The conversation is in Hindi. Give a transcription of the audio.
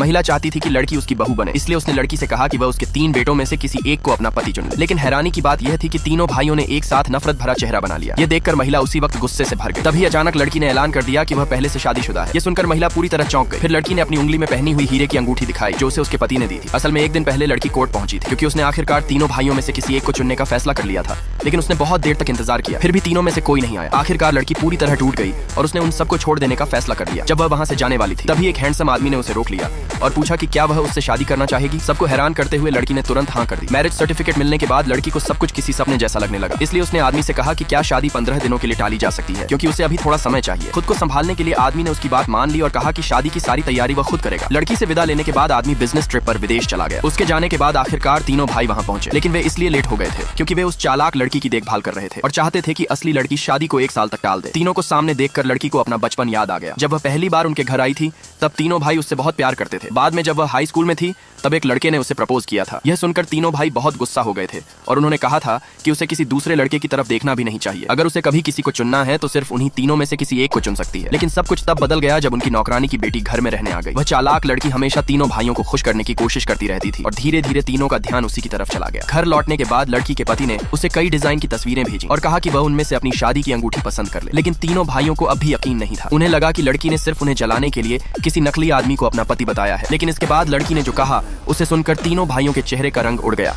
महिला चाहती थी कि लड़की उसकी बहू बने, इसलिए उसने लड़की से कहा कि वह उसके 3 बेटों में से किसी एक को अपना पति चुन ले। लेकिन हैरानी की बात यह थी कि तीनों भाइयों ने एक साथ नफरत भरा चेहरा बना लिया। ये देखकर महिला उसी वक्त गुस्से से भर गई। तभी अचानक लड़की ने ऐलान कर दिया कि वह पहले से शादीशुदा है। ये सुनकर महिला पूरी तरह चौंक गई। फिर लड़की ने अपनी उंगली में पहनी हुई हीरे की अंगूठी दिखाई जो उसे उसके पति ने दी थी। असल में एक दिन पहले लड़की कोर्ट पहुंची थी क्योंकि उसने आखिरकार तीनों भाइयों में से किसी एक को चुनने का फैसला कर लिया था। लेकिन उसने बहुत देर तक इंतजार किया, फिर भी तीनों में से कोई नहीं आया। आखिरकार लड़की पूरी तरह टूट गई और उसने उन सबको छोड़ देने का फैसला कर लिया। जब वह वहां से जाने वाली थी तभी एक हैंडसम आदमी ने उसे रोक लिया और पूछा कि क्या वह उससे शादी करना चाहेगी। सबको हैरान करते हुए लड़की ने तुरंत हाँ कर दी। मैरिज सर्टिफिकेट मिलने के बाद लड़की को सब कुछ किसी सपने जैसा लगने लगा, इसलिए उसने आदमी से कहा कि क्या शादी 15 दिनों के लिए टाली जा सकती है क्योंकि उसे अभी थोड़ा समय चाहिए। खुद को संभालने के लिए आदमी ने उसकी बात मान ली और कहा कि शादी की सारी तैयारी वह खुद करेगा। लड़की से विदा लेने के बाद आदमी बिजनेस ट्रिप पर विदेश चला गया। उसके जाने के बाद आखिरकार तीनों भाई वहां पहुंचे, लेकिन वे इसलिए लेट हो गए थे क्योंकि वे उस चालाक लड़की की देखभाल कर रहे थे और चाहते थे कि असली लड़की शादी को 1 साल तक टाल दे। तीनों को सामने देखकर लड़की को अपना बचपन याद आ गया। जब वह पहली बार उनके घर आई थी तब तीनों भाई उससे बहुत प्यार करते थे। बाद में जब वह हाई स्कूल में थी तब एक लड़के ने उसे प्रपोज किया था। यह सुनकर तीनों भाई बहुत गुस्सा हो गए थे और उन्होंने कहा था कि उसे किसी दूसरे लड़के की तरफ देखना भी नहीं चाहिए। अगर उसे कभी किसी को चुनना है तो सिर्फ उन्हीं तीनों में से किसी एक को चुन सकती है। लेकिन सब कुछ तब बदल गया जब उनकी नौकरानी की बेटी घर में रहने आ गई। वह चालाक लड़की हमेशा तीनों भाइयों को खुश करने की कोशिश करती रहती थी और धीरे धीरे तीनों का ध्यान उसी की तरफ चला गया। घर लौटने के बाद लड़की के पति ने उसे कई डिजाइन की तस्वीरें भेजी और कहा कि वह उनमें से अपनी शादी की अंगूठी पसंद कर ले। लेकिन तीनों भाइयों को अब भी यकीन नहीं था। उन्हें लगा कि लड़की ने सिर्फ उन्हें जलाने के लिए किसी नकली आदमी को अपना पति बताया है। लेकिन इसके बाद लड़की ने जो कहा उसे सुनकर तीनों भाइयों के चेहरे का रंग उड़ गया।